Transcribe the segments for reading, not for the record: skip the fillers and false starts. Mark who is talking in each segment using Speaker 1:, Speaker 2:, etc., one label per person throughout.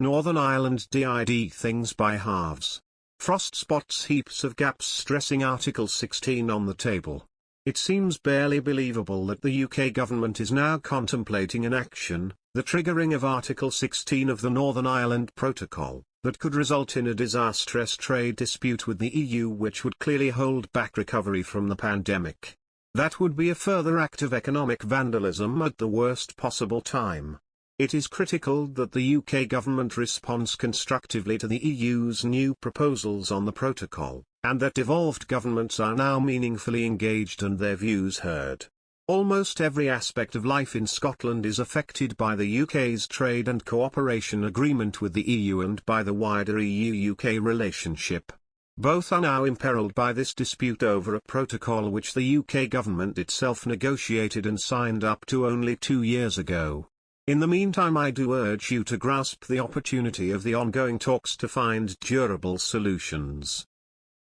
Speaker 1: Northern Ireland did things by halves. Frost spots heaps of gaps, stressing Article 16 on the table. It seems barely believable that the UK government is now contemplating an action, the triggering of Article 16 of the Northern Ireland Protocol, that could result in a disastrous trade dispute with the EU, which would clearly hold back recovery from the pandemic. That would be a further act of economic vandalism at the worst possible time. It is critical that the UK government responds constructively to the EU's new proposals on the protocol, and that devolved governments are now meaningfully engaged and their views heard. Almost every aspect of life in Scotland is affected by the UK's trade and cooperation agreement with the EU and by the wider EU-UK relationship. Both are now imperiled by this dispute over a protocol which the UK government itself negotiated and signed up to only 2 years ago. In the meantime, I do urge you to grasp the opportunity of the ongoing talks to find durable solutions.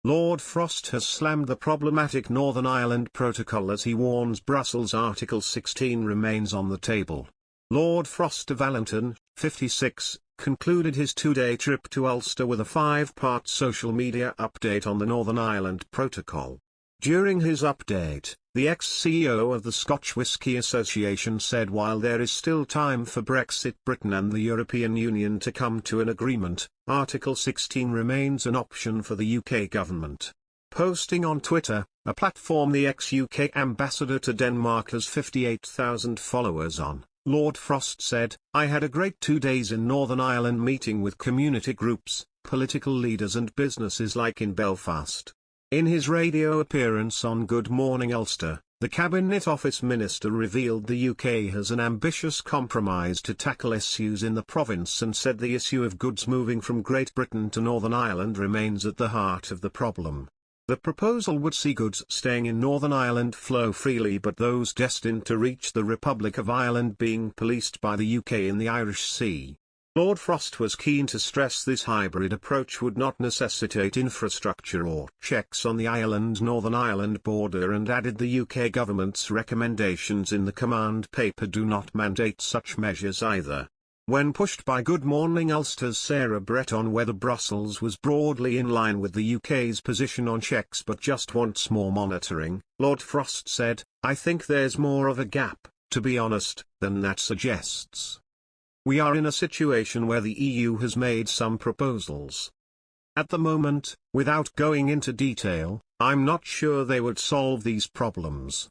Speaker 1: Lord Frost has slammed the problematic Northern Ireland Protocol as he warns Brussels Article 16 remains on the table. Lord Frost of Allenton, 56, concluded his 2-day trip to Ulster with a 5-part social media update on the Northern Ireland Protocol. During his update, the ex-CEO of the Scotch Whisky Association said while there is still time for Brexit, Britain and the European Union to come to an agreement, Article 16 remains an option for the UK government. Posting on Twitter, a platform the ex-UK ambassador to Denmark has 58,000 followers on, Lord Frost said, "I had a great 2 days in Northern Ireland meeting with community groups, political leaders and businesses like in Belfast." In his radio appearance on Good Morning Ulster, the Cabinet Office Minister revealed the UK has an ambitious compromise to tackle issues in the province and said the issue of goods moving from Great Britain to Northern Ireland remains at the heart of the problem. The proposal would see goods staying in Northern Ireland flow freely, but those destined to reach the Republic of Ireland being policed by the UK in the Irish Sea. Lord Frost was keen to stress this hybrid approach would not necessitate infrastructure or checks on the Ireland-Northern Ireland border, and added the UK government's recommendations in the command paper do not mandate such measures either. When pushed by Good Morning Ulster's Sarah Brett on whether Brussels was broadly in line with the UK's position on checks but just wants more monitoring, Lord Frost said, "I think there's more of a gap, to be honest, than that suggests. We are in a situation where the EU has made some proposals. At the moment, without going into detail, I'm not sure they would solve these problems."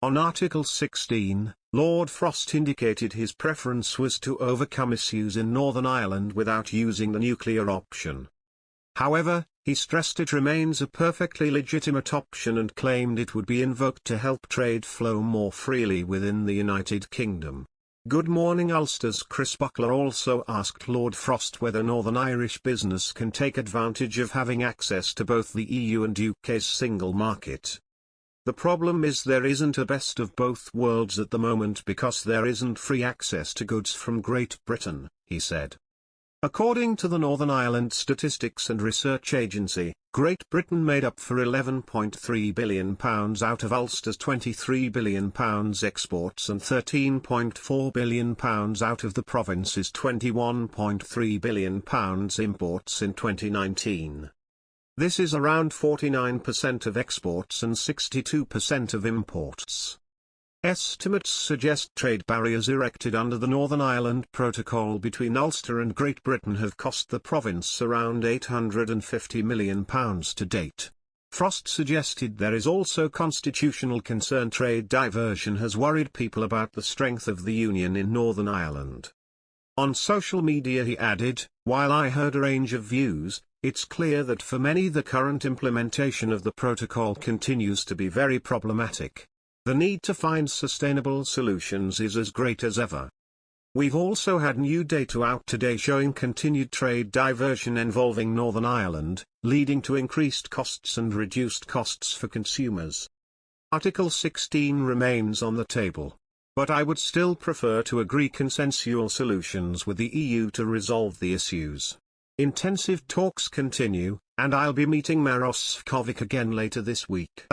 Speaker 1: On Article 16, Lord Frost indicated his preference was to overcome issues in Northern Ireland without using the nuclear option. However, he stressed it remains a perfectly legitimate option and claimed it would be invoked to help trade flow more freely within the United Kingdom. Good Morning Ulster's Chris Buckler also asked Lord Frost whether Northern Irish business can take advantage of having access to both the EU and UK's single market. "The problem is there isn't a best of both worlds at the moment because there isn't free access to goods from Great Britain," he said. According to the Northern Ireland Statistics and Research Agency, Great Britain made up for £11.3 billion out of Ulster's £23 billion exports and £13.4 billion out of the province's £21.3 billion imports in 2019. This is around 49% of exports and 62% of imports. Estimates suggest trade barriers erected under the Northern Ireland Protocol between Ulster and Great Britain have cost the province around £850 million to date. Frost suggested there is also constitutional concern. Trade diversion has worried people about the strength of the union in Northern Ireland. On social media he added, "While I heard a range of views, it's clear that for many the current implementation of the protocol continues to be very problematic. The need to find sustainable solutions is as great as ever." We've also had new data out today showing continued trade diversion involving Northern Ireland, leading to increased costs and reduced costs for consumers. Article 16 remains on the table. But I would still prefer to agree consensual solutions with the EU to resolve the issues. Intensive talks continue, and I'll be meeting Maros Sefcovic again later this week.